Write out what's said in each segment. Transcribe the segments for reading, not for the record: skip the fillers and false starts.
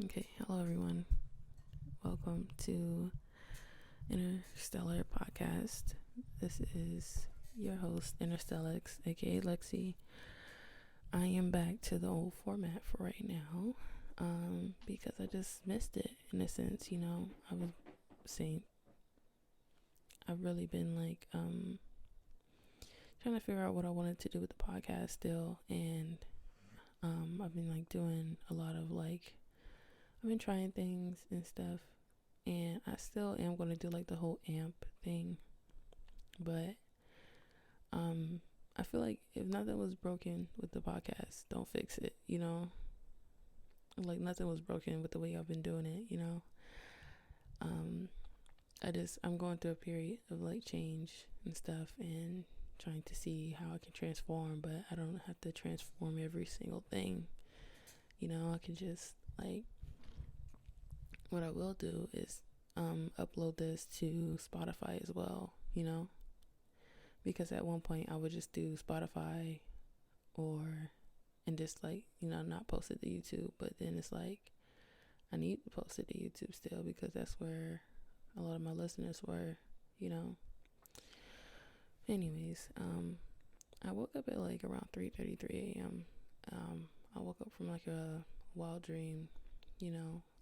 Okay, hello everyone. Welcome to Interstellar Podcast. This is your host, Interstellix, aka Lexi. I am back to the old format for right now, because I just missed it in a sense. I was saying I've really been trying to figure out what I wanted to do with the podcast still, and I've been doing a lot of I've been trying things and stuff, and I still am going to do the whole amp thing, but I feel like if nothing was broken with the podcast, don't fix it. Nothing was broken with the way I've been doing it. um I'm going through a period of change and stuff, and trying to see how I can transform, but I don't have to transform every single thing. I can just what I will do is upload this to Spotify as well, because at one point I would just do Spotify and just not post it to YouTube, but then it's I need to post it to YouTube still, because that's where a lot of my listeners were. Anyways, I woke up at around 3:33 a.m. I woke up from a wild dream,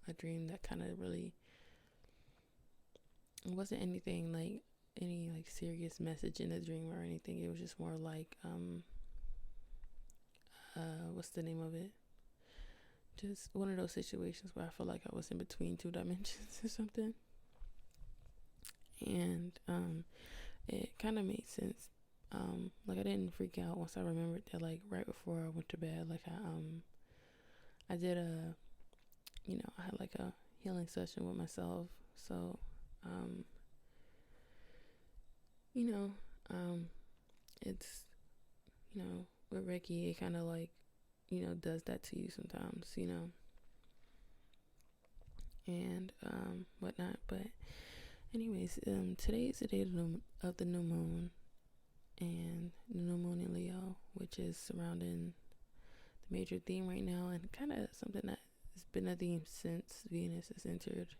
a dream that kind of really, it wasn't anything any serious message in the dream or anything. It was just more what's the name of it? Just one of those situations where I feel like I was in between two dimensions or something. And it kind of made sense. I didn't freak out once I remembered that right before I went to bed. I did I had a healing session with myself. So you know, it's with Reiki, it kind of does that to you sometimes, and whatnot. But anyways, today is the day of the new moon, and the new moon in Leo, which is surrounding the major theme right now, and kind of something that has been a theme since Venus has entered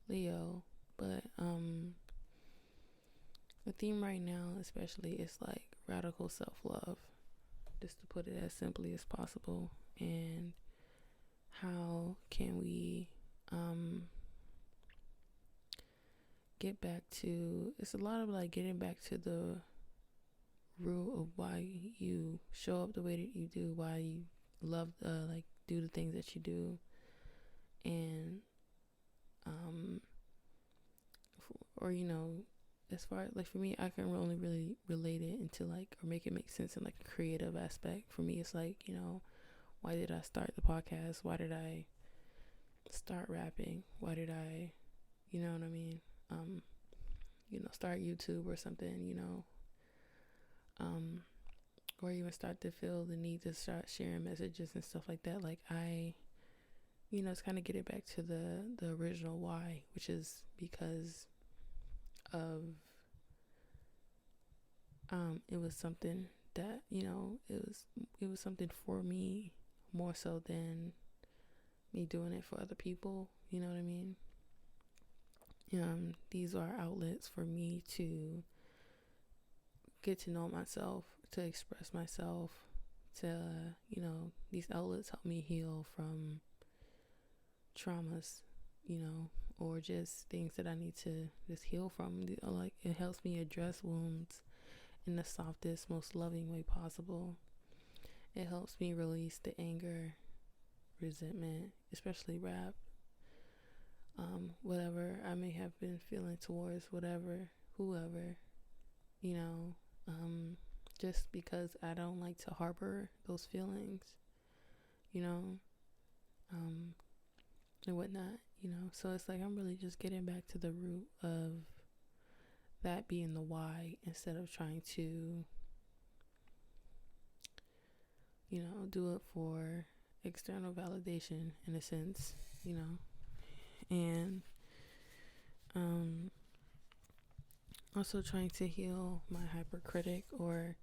Leo. But the theme right now especially is radical self-love, just to put it as simply as possible. And how can we get back to, it's a lot of getting back to the root of why you show up the way that you do, why you love do the things that you do. And as far as for me, I can only really relate it into or make it make sense in a creative aspect. For me, it's why did I start the podcast? Why did I start rapping? Why did I, you know what I mean? Start YouTube or something, or even start to feel the need to start sharing messages and stuff like that. It's kind of get it back to the original why, which is because of it was something that it was something for me more so than me doing it for other people. You know what I mean? These are outlets for me to get to know myself, to express myself, to these outlets help me heal from traumas, or just things that I need to just heal from. It helps me address wounds in the softest, most loving way possible. It helps me release the anger, resentment, especially rap, whatever I may have been feeling towards whoever, just because I don't like to harbor those feelings, and whatnot, so it's I'm really just getting back to the root of that being the why, instead of trying to do it for external validation in a sense, and also trying to heal my hypercritic, or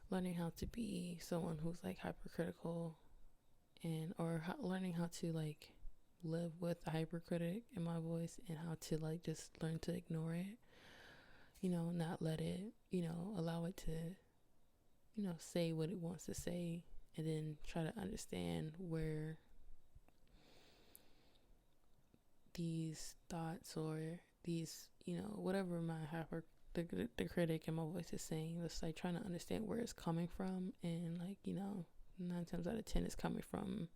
learning how to be someone who's hypercritical, and or learning how to live with a hypercritic in my voice, and how to like just learn to ignore it, not let it, allow it to, say what it wants to say, and then try to understand where these thoughts or these, whatever my the critic in my voice is saying, it's like trying to understand where it's coming from, and like, 9 times out of 10 it's coming from,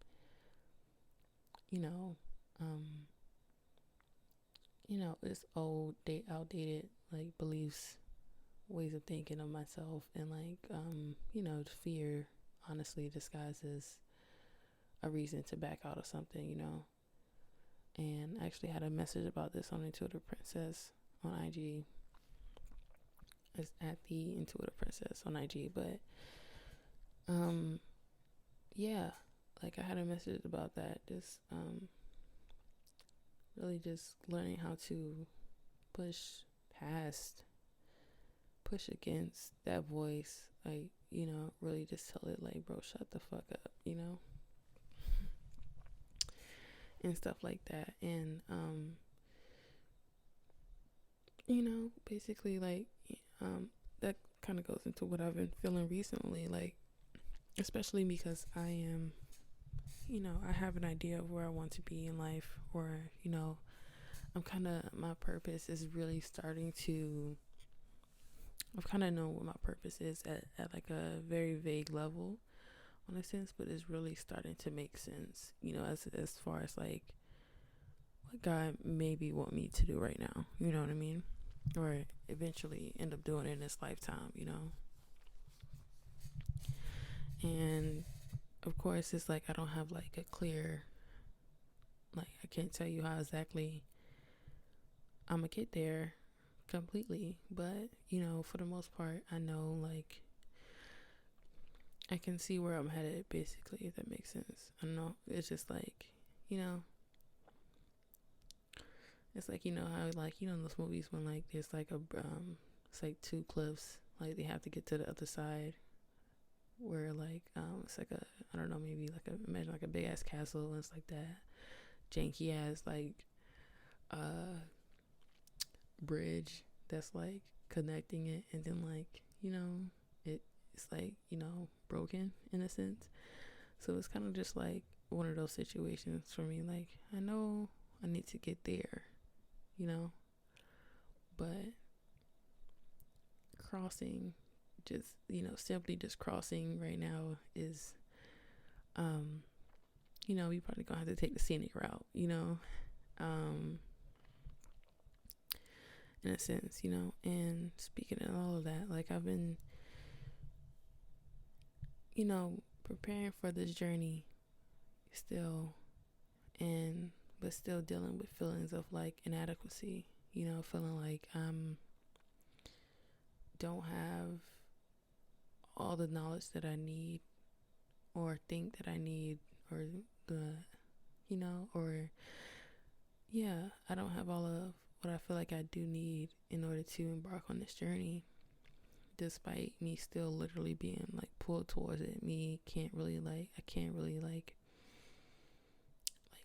you know, um, it's outdated like beliefs, ways of thinking of myself, and like, fear, honestly disguises a reason to back out of something, And I actually had a message about this on Intuitive Princess on IG. It's at the Intuitive Princess on IG, but yeah, like I had a message about that. Just really just learning how to push past, push against that voice, like, really just tell it like, bro, shut the fuck up, and stuff like that. And basically like, that kind of goes into what I've been feeling recently, like, especially because I am, I have an idea of where I want to be in life, or, I'm kind of, my purpose is really starting to, I've kind of known what my purpose is at like a very vague level, on a sense, but it's really starting to make sense, as far as like what God maybe want me to do right now, you know what I mean? Or eventually end up doing it in this lifetime, And of course, it's like I don't have like a clear, like I can't tell you how exactly I'm gonna get there completely, but for the most part, I know, like, I can see where I'm headed, basically, if that makes sense. I don't know, it's just like, it's like, how, like, in those movies when like there's like it's like two cliffs, like they have to get to the other side, where like it's like a, I don't know, maybe like a, imagine like a big ass castle, and it's like that janky ass like bridge that's like connecting it, and then like, it's like, broken in a sense. So it's kind of just like one of those situations for me, like I know I need to get there, but crossing, just, simply just crossing right now is, you probably gonna have to take the scenic route, in a sense, and speaking of all of that, like I've been, preparing for this journey still, and but still dealing with feelings of like inadequacy, feeling like don't have all the knowledge that I need, or think that I need, or the, or yeah, I don't have all of what I feel like I do need in order to embark on this journey, despite me still literally being like pulled towards it. I can't really like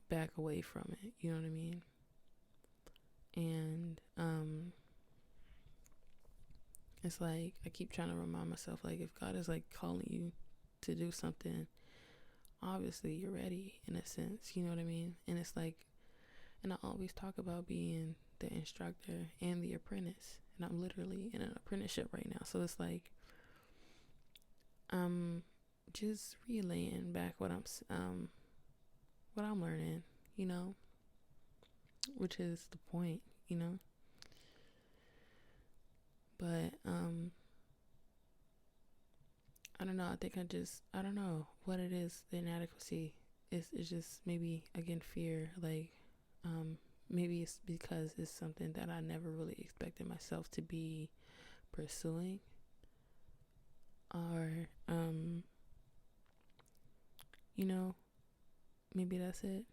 back away from it, you know what I mean? And it's like I keep trying to remind myself, like, if God is like calling you to do something, obviously you're ready, in a sense, you know what I mean? And it's like, and I always talk about being the instructor and the apprentice, and I'm literally in an apprenticeship right now. So it's like I'm just relaying back what I'm learning, which is the point, but I don't know, I think I don't know what it is, the inadequacy is just maybe, again, fear, like maybe it's because it's something that I never really expected myself to be pursuing, or maybe that's it,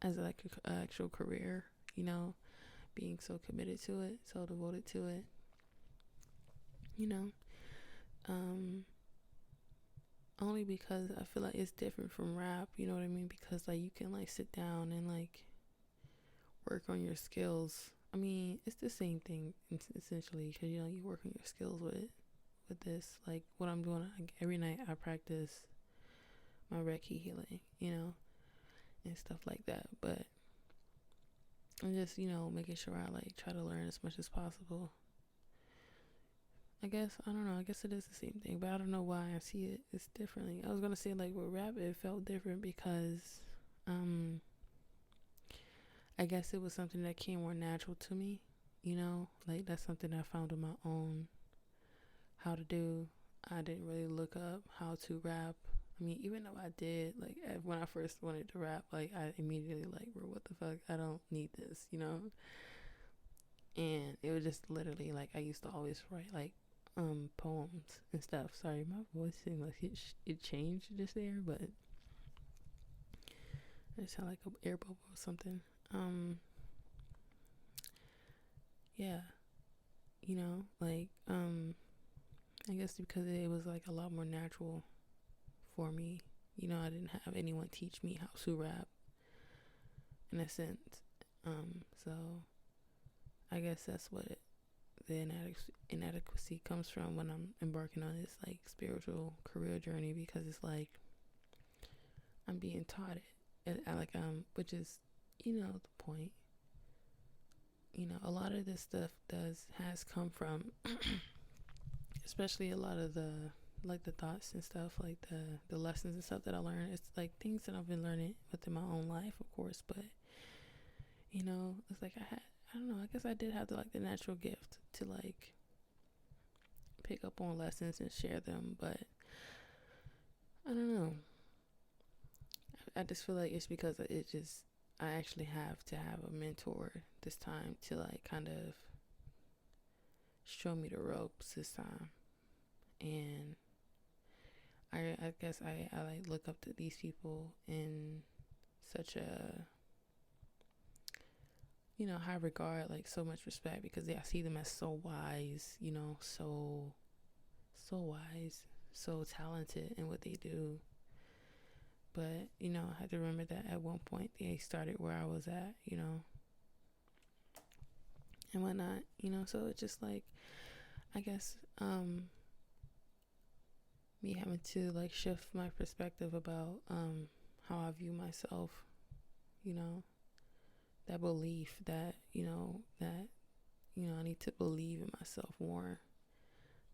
as like a actual career, being so committed to it, so devoted to it, um only because I feel like it's different from rap, you know what I mean? Because like you can like sit down and like work on your skills. I mean, it's the same thing essentially, because you know you work on your skills with this. Like what I'm doing, like, every night I practice my Reiki healing, you know, and stuff like that. But I'm just, you know, making sure I like try to learn as much as possible. I guess, I don't know, I guess it is the same thing, but I don't know why I see it it's differently. I was gonna say like with rap it felt different because I guess it was something that came more natural to me, you know, like that's something I found on my own how to do. I didn't really look up how to rap. I mean, even though I did, like when I first wanted to rap, like I immediately like, bro, what the fuck? I don't need this, you know. And it was just literally like I used to always write like poems and stuff. Sorry, my voice seemed like it changed just there, but it sounded like an air bubble or something. Yeah, you know, like I guess because it was like a lot more natural for me. You know, I didn't have anyone teach me how to rap in a sense. So I guess that's what the inadequacy comes from when I'm embarking on this like spiritual career journey, because it's like I'm being taught it, and which is, you know, the point. You know, a lot of this stuff has come from, especially a lot of the like the thoughts and stuff, like the lessons and stuff that I learned. It's like things that I've been learning within my own life, of course, but you know, it's like I don't know, I guess I did have the natural gift to like pick up on lessons and share them, but I don't know. I just feel like it's because I actually have to have a mentor this time to like kind of show me the ropes this time. And I guess I like look up to these people in such a, you know, high regard, like so much respect, because I see them as so wise, you know, so wise, so talented in what they do. But, you know, I had to remember that at one point they started where I was at, you know, and whatnot, you know. So it's just like, I guess, me having to like shift my perspective about how I view myself, you know, that belief that, you know, I need to believe in myself more,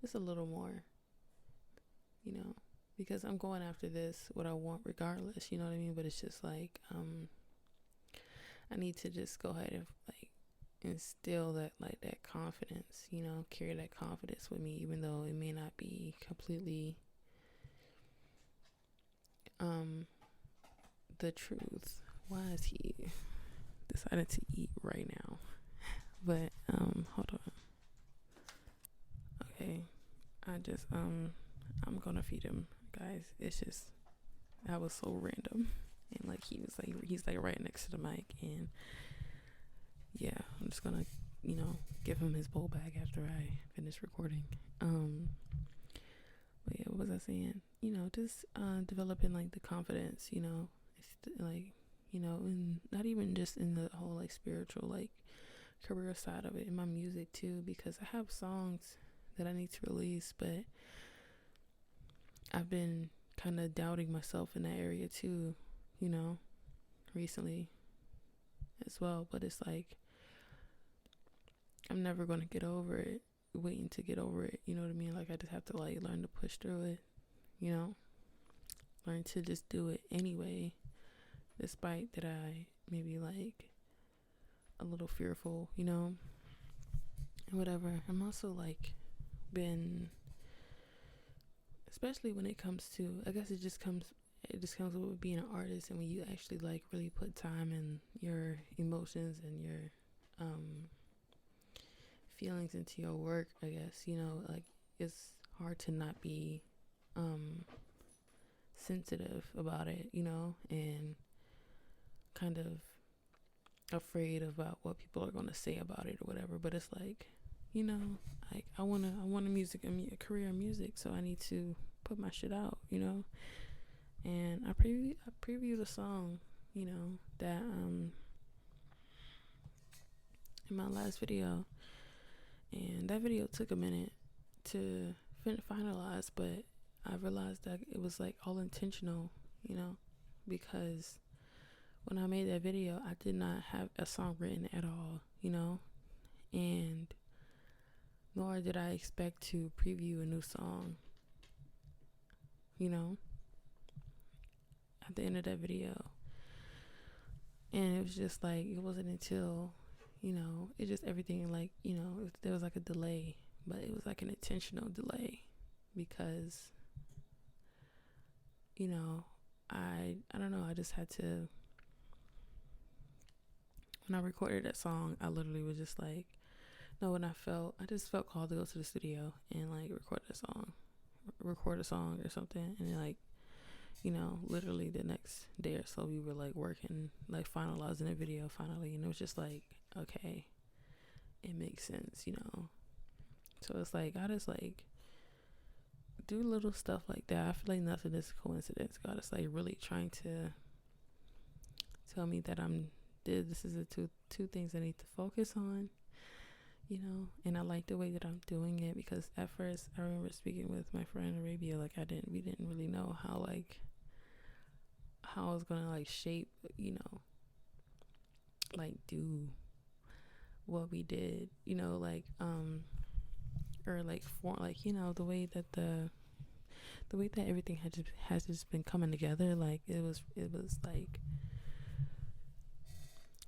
just a little more, you know, because I'm going after this, what I want regardless, you know what I mean? But it's just like, I need to just go ahead and like instill that, like that confidence, you know, carry that confidence with me, even though it may not be completely, the truth. Why is he decided to eat right now? But, hold on. Okay. I'm gonna feed him, guys. It's just, that was so random. And like he's like right next to the mic, and yeah, I'm just gonna, you know, give him his bowl back after I finish recording. But yeah, what was I saying? You know, just developing like the confidence, you know, it's like, you know, and not even just in the whole like spiritual like career side of it, in my music too, because I have songs that I need to release, but I've been kind of doubting myself in that area too, you know, recently as well. But it's like I'm never going to get over it, waiting to get over it, you know what I mean? Like I just have to like learn to push through it, you know, learn to just do it anyway, despite that I maybe like a little fearful, you know, and whatever. I'm also like been, especially when it comes to, I guess it just comes with being an artist, and when you actually like really put time in your emotions and your feelings into your work, I guess, you know, like it's hard to not be sensitive about it, you know, and kind of afraid about what people are going to say about it or whatever. But it's like, you know, like I want a career in music, so I need to put my shit out, and I previewed a song, that in my last video, and that video took a minute to finalize, but I realized that it was like all intentional, because when I made that video, I did not have a song written at all, and nor did I expect to preview a new song, at the end of that video. And it was just like, it wasn't until, it just everything like, there was like a delay, but it was like an intentional delay because, I don't know, I just had to, when I recorded that song, I literally was just like, no, I just felt called to go to the studio and like record a song or something. And then, like, literally the next day or so we were like working, like finalizing the video finally, and it was just like, okay, it makes sense, so it's like I just like do little stuff like that. I feel like nothing is coincidence. God is like really trying to tell me that this is the two things I need to focus on, and I like the way that I'm doing it, because at first I remember speaking with my friend Arabia, like we didn't really know how I was gonna like shape, like do what we did, or like for like, the way that everything has just been coming together. Like it was like,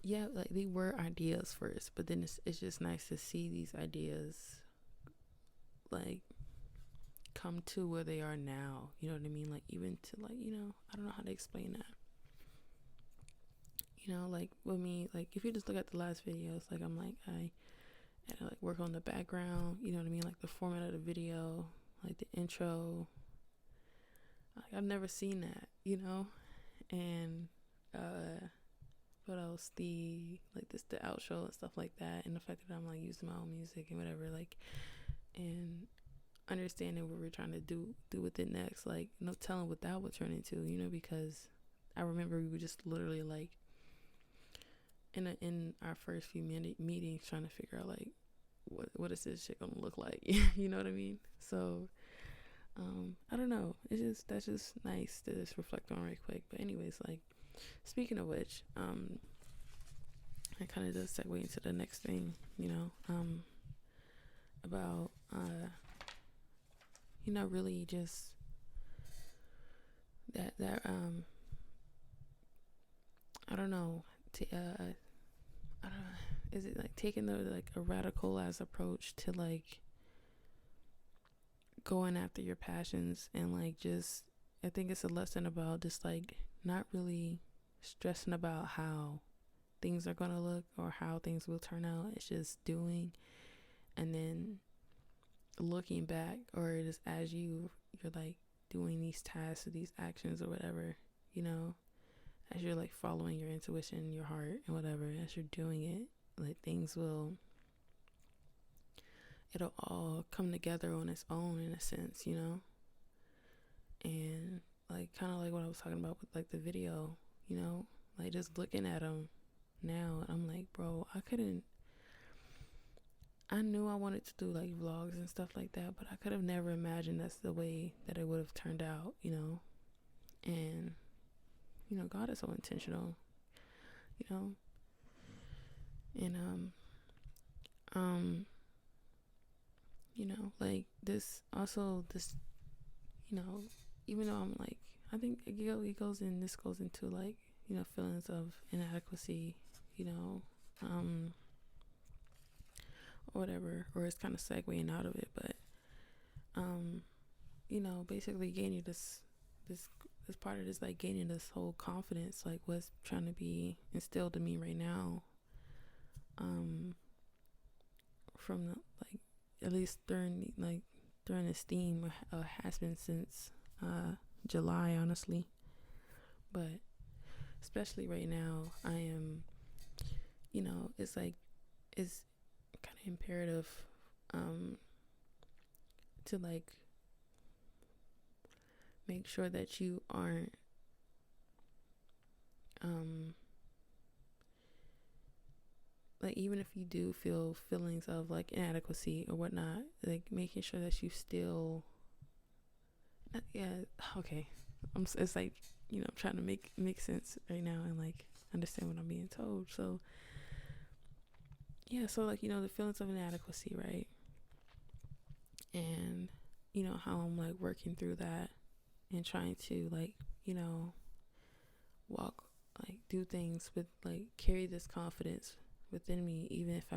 yeah, like they were ideas first, but then it's just nice to see these ideas like come to where they are now, you know what I mean? Like even to like, I don't know how to explain that. Like with me, like if you just look at the last videos, like I'm like I had to like work on the background, you know what I mean? Like the format of the video, like the intro. Like I've never seen that, and what else? The outro and stuff like that, and the fact that I'm like using my own music and whatever, like, and understanding what we're trying to do with it next, like no telling what that would turn into, because I remember we were just literally like in our first few meetings trying to figure out like what is this shit gonna look like. You know what I mean? So I don't know, that's just nice to just reflect on right quick. But anyways, like speaking of which, I kind of does segue into the next thing, about really just that I don't know, I don't know, is it like taking the like a radical ass approach to like going after your passions, and like just I think it's a lesson about just like not really stressing about how things are gonna look or how things will turn out. It's just doing, and then looking back, or just as you're like doing these tasks or these actions or whatever, as you're like following your intuition, your heart and whatever, as you're doing it, like it'll all come together on its own in a sense, and like kind of like what I was talking about with like the video, like just looking at them now, I'm like, bro, I knew I wanted to do like vlogs and stuff like that, but I could have never imagined that's the way that it would have turned out, and God is so intentional, and like this even though I'm like, I think it goes into like, feelings of inadequacy, or whatever, or it's kind of segueing out of it, but basically gaining this part of this, like gaining this whole confidence, like what's trying to be instilled in me right now, from the, like at least during this theme, has been since July, honestly, but especially right now, I am, it's like it's kind of imperative to like make sure that you aren't like, even if you do feel feelings of like inadequacy or whatnot, like making sure that you still yeah, okay, it's like, I'm trying to make sense right now and like understand what I'm being told. So yeah, so like, the feelings of inadequacy, right? And how I'm like working through that and trying to like, walk, like do things with like carry this confidence within me, even if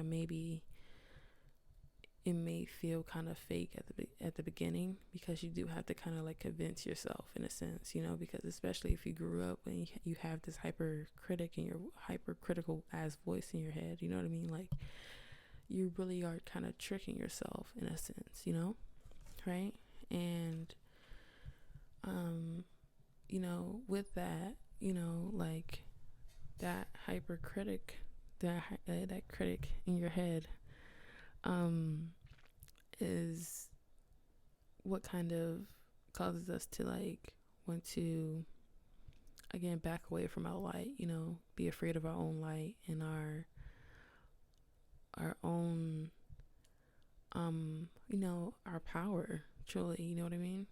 it may feel kind of fake at the beginning, because you do have to kind of like convince yourself in a sense, because especially if you grew up and you have this hypercritical ass voice in your head, you know what I mean? Like, you really are kind of tricking yourself in a sense, right? And with that, like that hypercritic, that critic in your head is what kind of causes us to like want to again back away from our light, be afraid of our own light and our own our power, truly, you know what I mean?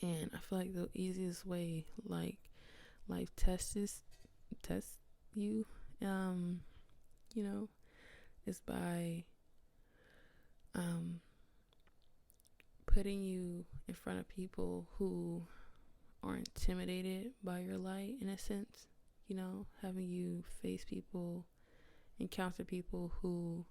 And I feel like the easiest way like life tests you, is by putting you in front of people who are intimidated by your light in a sense, having you face people, encounter people who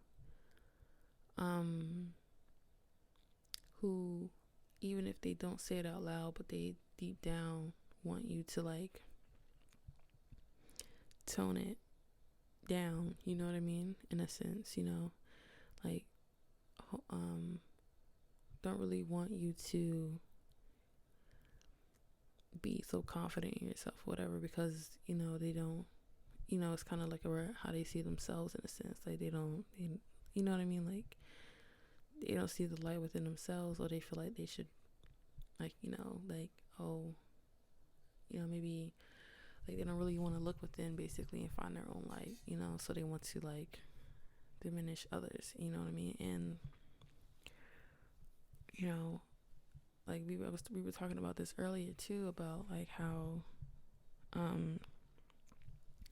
even if they don't say it out loud, but they deep down want you to like tone it down, you know what I mean? In a sense, like don't really want you to be so confident in yourself, whatever, because they don't, it's kind of like how they see themselves in a sense, like they you know what I mean, like they don't see the light within themselves, or they feel like they should like like, oh, maybe like they don't really want to look within basically and find their own light, so they want to like diminish others, you know what I mean? And like we were talking about this earlier too, about like how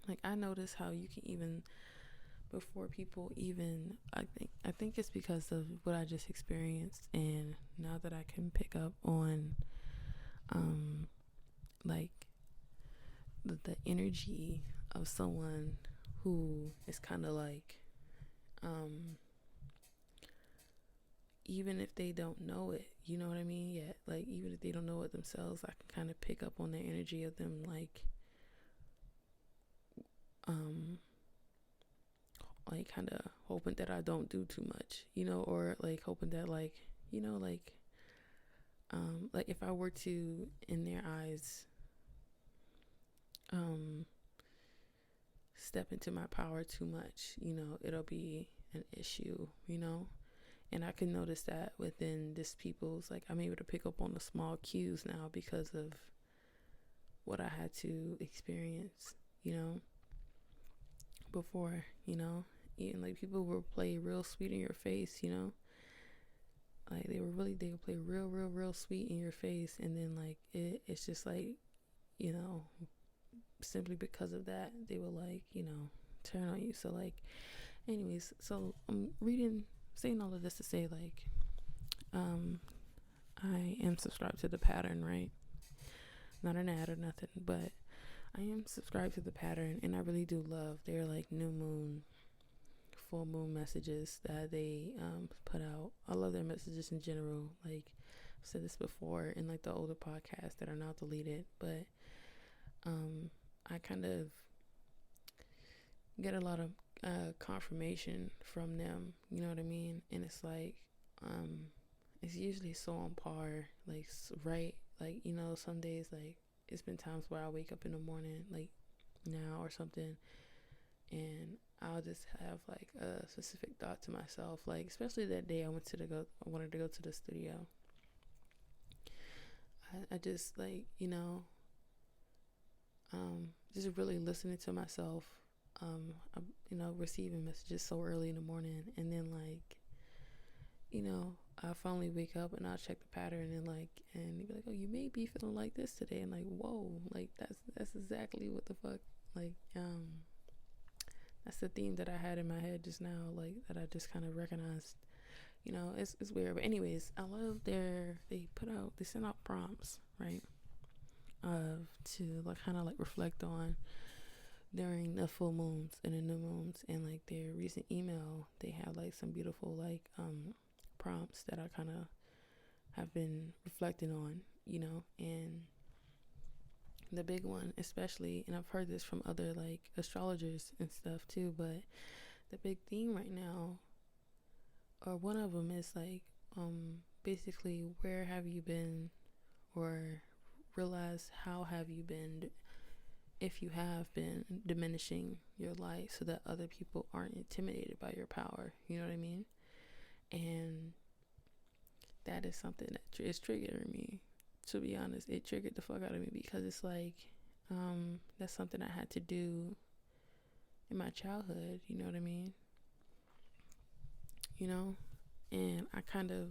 like I notice how you can even before people even I think it's because of what I just experienced, and now that I can pick up on like the energy of someone who is kind of like even if they don't know it, you know what I mean, yet like even if they don't know it themselves, I can kind of pick up on the energy of them like kind of hoping that I don't do too much, or like hoping that like like if I were to in their eyes step into my power too much, it'll be an issue, and I can notice that within this people's, like I'm able to pick up on the small cues now because of what I had to experience, before, even like people will play real sweet in your face, like they would play real sweet in your face, and then like it's just like, simply because of that they will like, turn on you. So like anyways, so I'm saying all of this to say like I am subscribed to the pattern, right? Not an ad or nothing, but I am subscribed to the pattern, and I really do love their like new moon, full moon messages that they put out. I love their messages in general. Like I've said this before in like the older podcasts that are now deleted, but I kind of get a lot of confirmation from them, you know what I mean? And it's like it's usually so on par, like right, like some days like it's been times where I wake up in the morning like now or something, and I'll just have like a specific thought to myself, like especially that day I wanted to go to the studio. I just like, just really listening to myself. I'm, receiving messages so early in the morning, and then like, I finally wake up and I'll check the pattern and like, and you'd be like, oh, you may be feeling like this today, and like, whoa, like that's exactly what the fuck, like, that's the theme that I had in my head just now, like that I just kind of recognized. It's weird, but anyways, I love they send out prompts, right? To like kind of like reflect on during the full moons and the new moons, and like their recent email, they have like some beautiful like prompts that I kind of have been reflecting on, and the big one especially, and I've heard this from other like astrologers and stuff too, but the big theme right now, or one of them, is like basically, where have you been, or realize how have you been, if you have been diminishing your light so that other people aren't intimidated by your power. You know what I mean? And that is something that is triggering me. To be honest, it triggered the fuck out of me, because it's like, that's something I had to do in my childhood. You know what I mean? And I kind of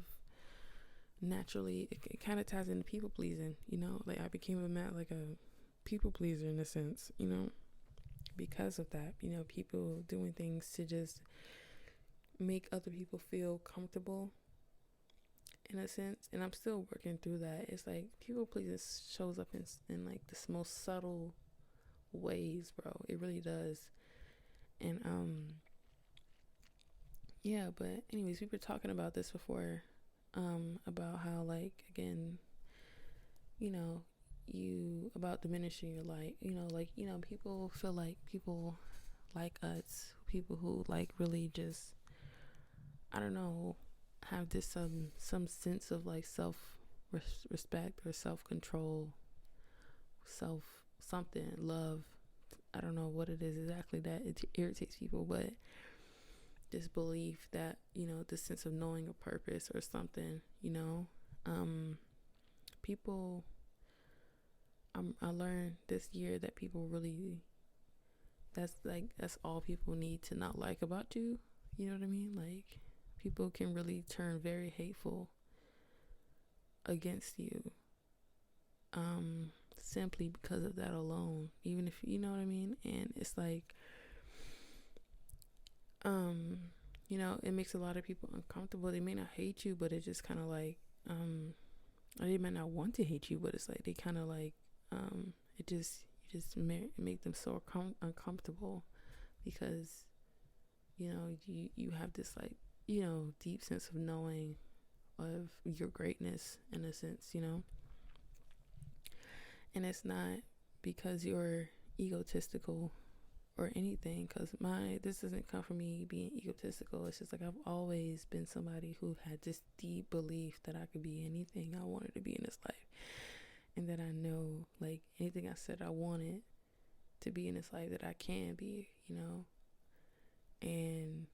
naturally, it kind of ties into people pleasing. Like I became a people pleaser in a sense. Because of that. People doing things to just make other people feel comfortable in a sense, and I'm still working through that. It's like people pleasing shows up in like the most subtle ways, bro. It really does. And yeah, but anyways, we were talking about this before, about how, like, again, you about diminishing your light. People feel like people like us, people who like really just, I don't know, have this some sense of like self respect or self control, self something, love. I don't know what it is exactly that it irritates people, but this belief that, this sense of knowing a purpose or something, people, I learned this year that people really, that's all people need to not like about you. You know what I mean? Like, people can really turn very hateful against you, simply because of that alone, even if, you know what I mean. And it's like, it makes a lot of people uncomfortable. They may not hate you, but it's just kind of like, or they might not want to hate you, but it's like they kind of like, make them so uncomfortable, because you have this like, deep sense of knowing of your greatness in a sense, and it's not because you're egotistical or anything, because this doesn't come from me being egotistical. It's just like I've always been somebody who had this deep belief that I could be anything I wanted to be in this life, and that I know, like, anything I said I wanted to be in this life, that I can be, and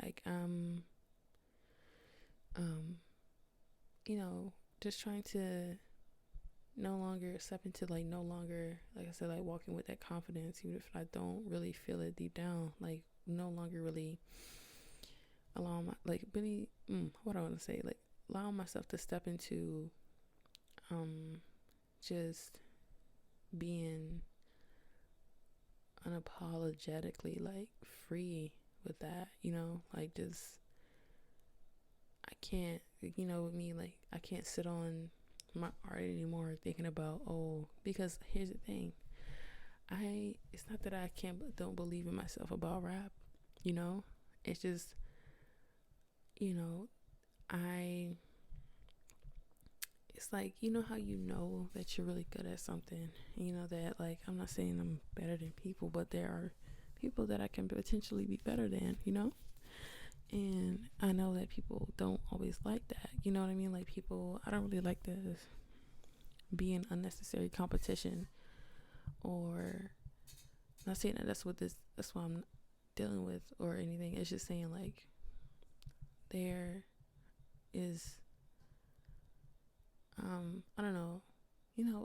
like just trying to no longer step into, like, no longer, like I said, like walking with that confidence, even if I don't really feel it deep down, like no longer really allow my, like, really, what I want to say, like allowing myself to step into just being unapologetically like free with that, like just, I can't, with me, like I can't sit on my art anymore thinking about, because here's the thing, it's not that I don't believe in myself about rap, it's just, I it's like, how that you're really good at something, that, like, I'm not saying I'm better than people, but there are people that I can potentially be better than, and I know that people don't always like that, you know what I mean? Like, people, I don't really like this being unnecessary competition, or not saying that that's what I'm dealing with or anything. It's just saying, like, there is I don't know,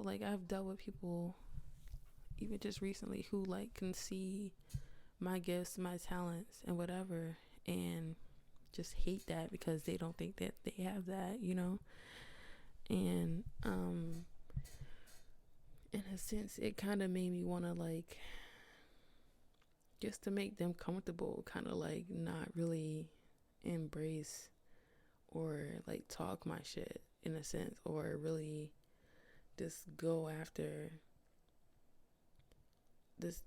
like I've dealt with people even just recently who like can see my gifts, my talents, and whatever, and just hate that because they don't think that they have that, and in a sense, it kind of made me want to like just to make them comfortable, kind of like not really embrace or like talk my shit in a sense, or really just go after this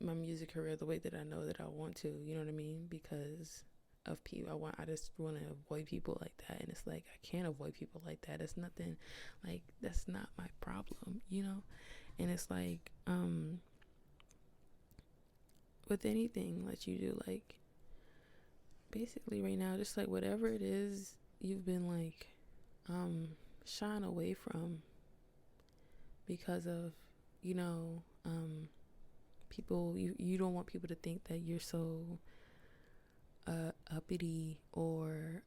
my music career the way that I know that I want to, you know what I mean? Because of people, I just want to avoid people like that, and it's like I can't avoid people like that. It's nothing, like that's not my problem, And it's like with anything that you do, like basically right now, just like whatever it is you've been like shying away from because of, you know, people, you don't want people to think that you're so uppity or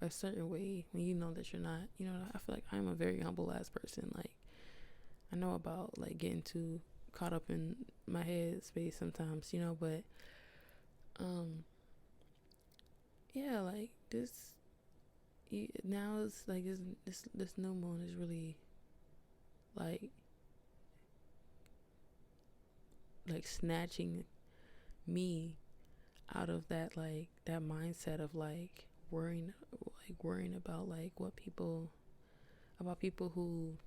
a certain way when you know that you're not. I feel like I'm a very humble ass person. Like I know about like getting too caught up in my head space sometimes, but yeah, like this now it's like this new moon is really like snatching me out of that, like that mindset of worrying about like what people, about people who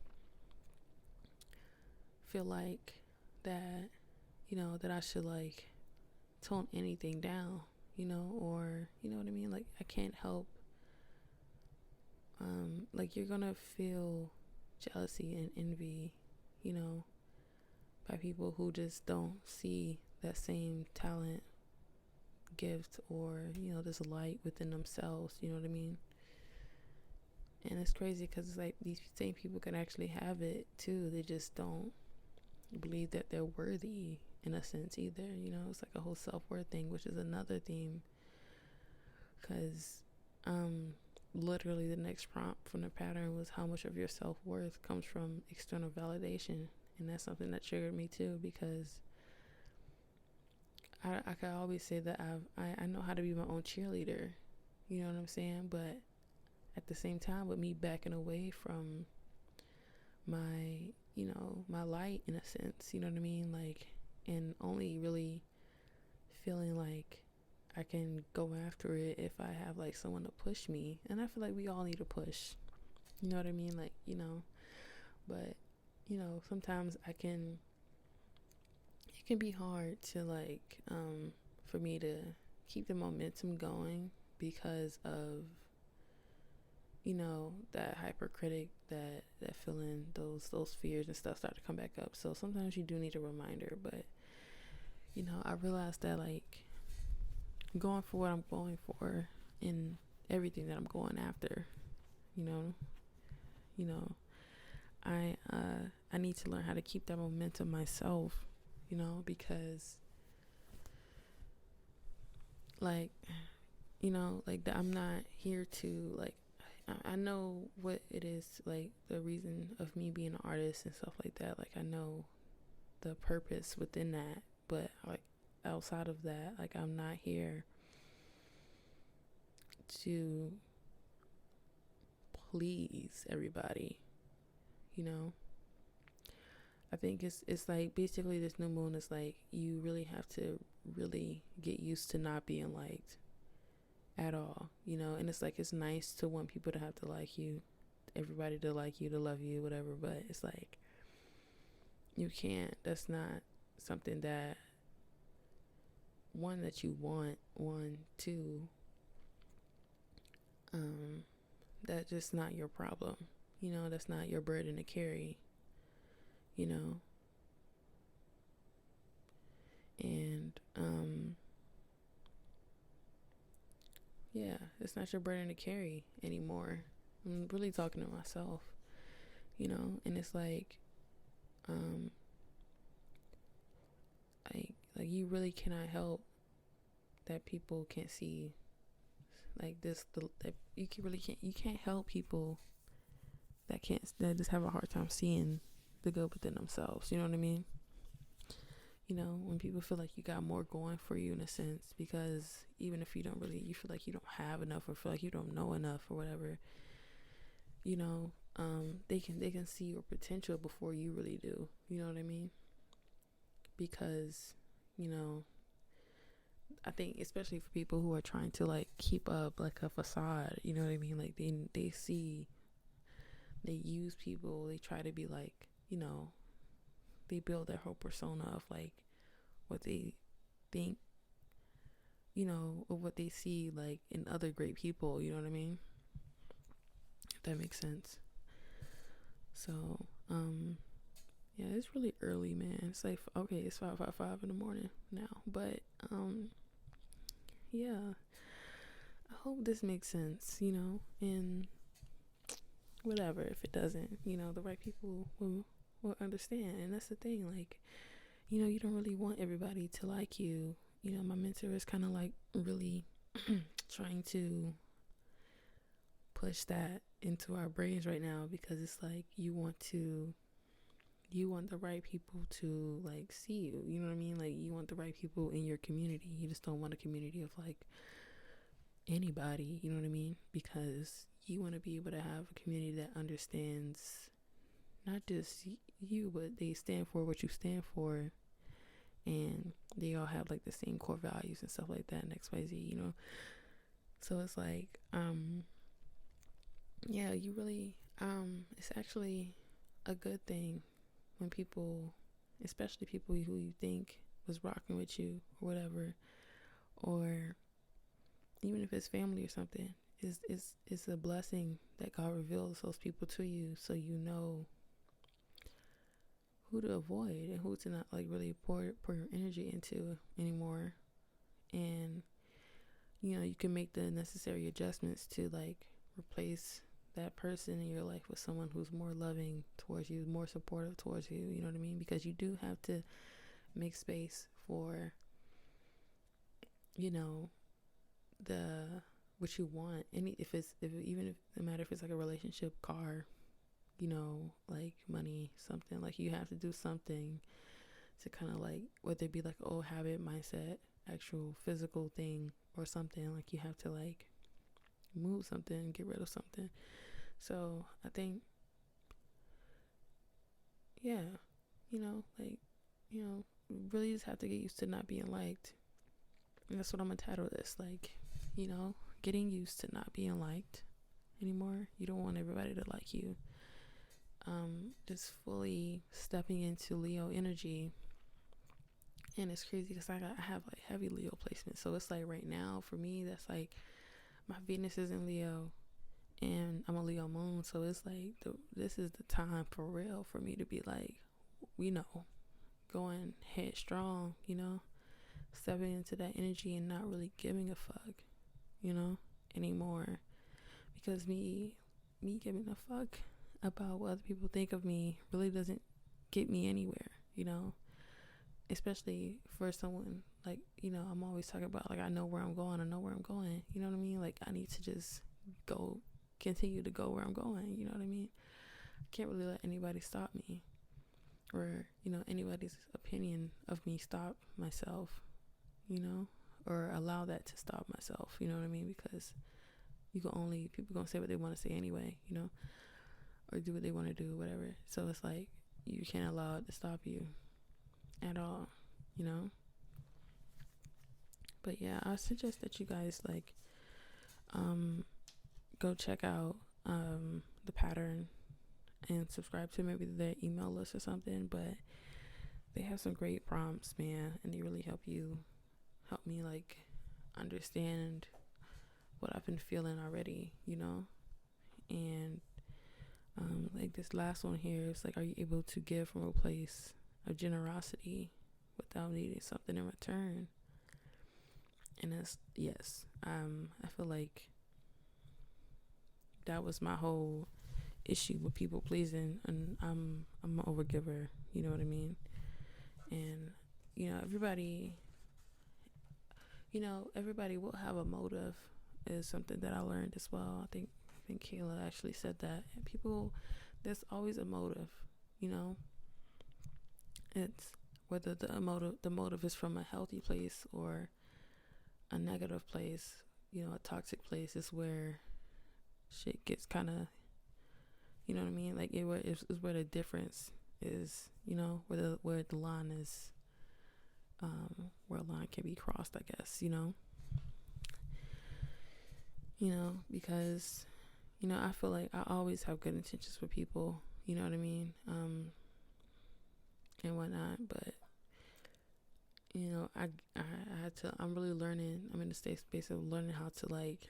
feel like that, that I should like tone anything down, or you know what I mean? Like I can't help like you're gonna feel jealousy and envy, by people who just don't see that same talent, gift, or this light within themselves, you know what I mean? And it's crazy because it's like these same people can actually have it too. They just don't believe that they're worthy in a sense either. It's like a whole self-worth thing, which is another theme, because literally the next prompt from the pattern was how much of your self-worth comes from external validation. And that's something that triggered me too, because I can always say that I know how to be my own cheerleader, you know what I'm saying? But at the same time, with me backing away from my, my light in a sense, you know what I mean? Like, and only really feeling like I can go after it if I have like someone to push me. And I feel like we all need a push, you know what I mean? Like, but, sometimes it can be hard to like, for me to keep the momentum going because of, that hypercritic, that feeling, those fears and stuff start to come back up. So sometimes you do need a reminder, but I realized that like going for what I'm going for in everything that I'm going after, you know, I need to learn how to keep that momentum myself, because like, like that I'm not here to like, I know what it is, like the reason of me being an artist and stuff like that. Like I know the purpose within that, but like outside of that, like I'm not here to please everybody, I think it's like basically this new moon is like you really have to really get used to not being liked at all, and it's like it's nice to want people to have to like you, everybody to like you, to love you, whatever, but it's like you can't, that's not something that one that you want, one, two, that's just not your problem, that's not your burden to carry, and yeah, it's not your burden to carry anymore. I'm really talking to myself, and it's like like you really cannot help that people can't see like this, that you can really can't, you can't help people that just have a hard time seeing the good within themselves. You know what I mean? You know, when people feel like you got more going for you in a sense, because even if you don't really, you feel like you don't have enough, or feel like you don't know enough or whatever, you know, they can see your potential before you really do. You know what I mean? Because, you know, I think especially for people who are trying to like keep up like a facade, you know what I mean? Like they see, they use people, they try to be like, you know, they build their whole persona of like what they think, you know, of what they see like in other great people, you know what I mean? If that makes sense. So, yeah, it's really early, man. It's like, okay, it's 5:55 in the morning now, but yeah, I hope this makes sense, you know, and whatever, if it doesn't, you know, the right people will understand. And that's the thing, like, you know, you don't really want everybody to like you. You know, my mentor is kind of like really trying to push that into our brains right now, because it's like you want the right people to like see you, you know what I mean? Like, you want the right people in your community. You just don't want a community of like anybody, you know what I mean? Because you want to be able to have a community that understands not just you, but they stand for what you stand for, and they all have like the same core values and stuff like that, and XYZ, you know? So it's like, yeah, you really, it's actually a good thing when people, especially people who you think was rocking with you or whatever, or even if it's family or something, it's a blessing that God reveals those people to you, so you know who to avoid and who to not like really pour your energy into anymore. And you know, you can make the necessary adjustments to like replace that person in your life with someone who's more loving towards you, more supportive towards you, you know what I mean? Because you do have to make space for, you know, the what you want. Any if even if no matter if it's like a relationship, car, you know, like money, something, like you have to do something to kind of like, whether it be like old habit, mindset, actual physical thing or something, like you have to like move something, get rid of something. So I think, yeah, you know, like, you know, really just have to get used to not being liked. And that's what I'm gonna title this, like, you know, getting used to not being liked anymore. You don't want everybody to like you. Just fully stepping into Leo energy. And it's crazy because I have like heavy Leo placement. So it's like right now for me, that's like my Venus is in Leo and I'm a Leo moon. So it's like this is the time for real for me to be like, you know, going headstrong, you know, stepping into that energy and not really giving a fuck, you know, anymore. Because me giving a fuck about what other people think of me really doesn't get me anywhere, you know. Especially for someone like, you know, I'm always talking about like, I know where I'm going, you know what I mean? Like, I need to just continue to go where I'm going, you know what I mean? I can't really let anybody stop me, or, you know, anybody's opinion of me stop myself, you know, or allow that to stop myself, you know what I mean? Because people gonna say what they want to say anyway, you know, or do what they want to do, whatever. So it's like, you can't allow it to stop you at all, you know. But yeah, I suggest that you guys like go check out the pattern and subscribe to maybe their email list or something. But they have some great prompts, man, and they really help me like understand what I've been feeling already, you know. And like this last one here is like, are you able to give from a place of generosity without needing something in return? And it's yes. I feel like that was my whole issue with people pleasing, and I'm an overgiver, you know what I mean? And you know, everybody will have a motive is something that I learned as well. I think Kayla actually said that. And people, there's always a motive, you know. It's whether the motive is from a healthy place or a negative place, you know, a toxic place is where shit gets kind of, you know what I mean? Like is where the difference is, you know, where the line is, where a line can be crossed, I guess, because, I feel like I always have good intentions for people, you know what I mean? And whatnot, but I had to, I'm really learning, I'm in the space of learning how to like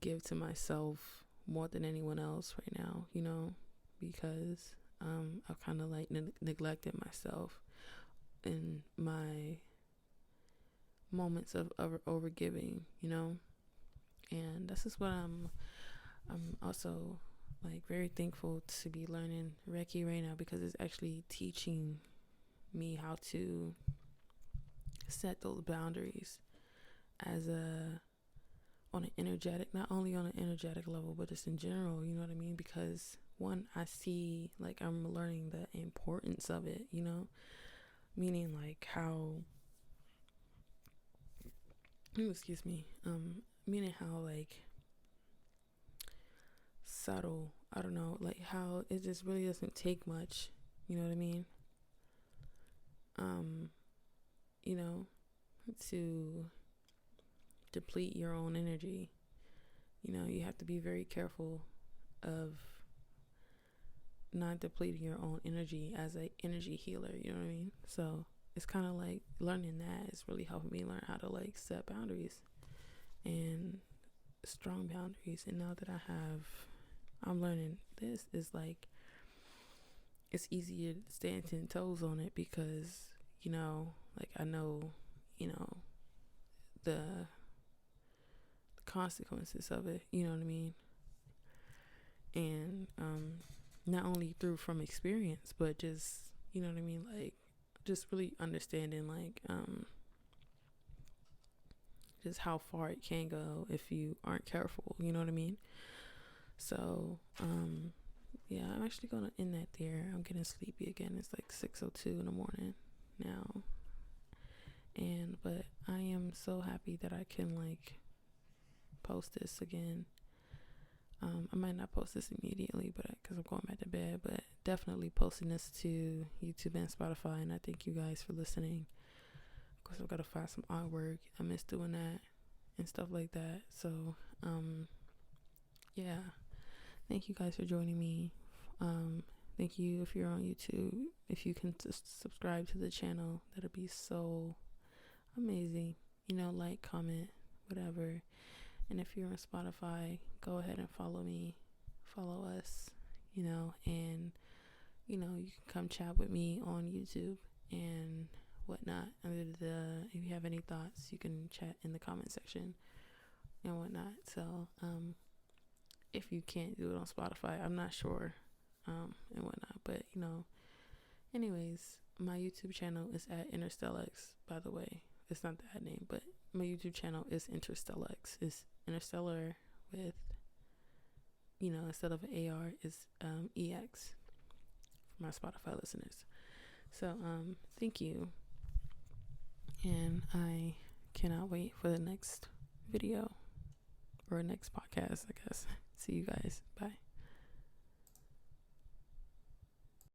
give to myself more than anyone else right now, because I've kind of like neglected myself in my moments of over giving, and this is what I'm also like very thankful to be learning Reiki right now, because it's actually teaching me how to set those boundaries on an energetic, not only on an energetic level, but just in general, you know what I mean? Because one, I see, like, I'm learning the importance of it, meaning like how, excuse me, meaning how like subtle, I don't know, like how it just really doesn't take much, you know what I mean? To deplete your own energy, you have to be very careful of not depleting your own energy as a energy healer, you know what I mean? So it's kind of like learning that is really helping me learn how to like set boundaries and strong boundaries. And now that I'm learning this, is like it's easier to stand 10 toes on it, because like I know the consequences of it, you know what I mean? And not only through from experience, but just, you know what I mean, like just really understanding like just how far it can go if you aren't careful, you know what I mean? So yeah, I'm actually gonna end that there. I'm getting sleepy again. It's like 6:02 in the morning now, but I am so happy that I can like post this again. I might not post this immediately, but because I'm going back to bed, but definitely posting this to YouTube and Spotify. And I thank you guys for listening. Of course, I've got to find some artwork. I miss doing that and stuff like that. So yeah, thank you guys for joining me. Thank you if you're on YouTube. If you can just subscribe to the channel, that'll be so amazing. Like, comment, whatever. And if you're on Spotify, go ahead and follow me, follow us, and you can come chat with me on YouTube and whatnot. If you have any thoughts, you can chat in the comment section and whatnot. So if you can't do it on Spotify, I'm not sure, and whatnot, but anyways, my YouTube channel is at interstellar, by the way. It's not that name, but my YouTube channel is interstellar. It's interstellar with, instead of AR is EX for my Spotify listeners. So thank you, and I cannot wait for the next video or next podcast, I guess. See you guys. Bye.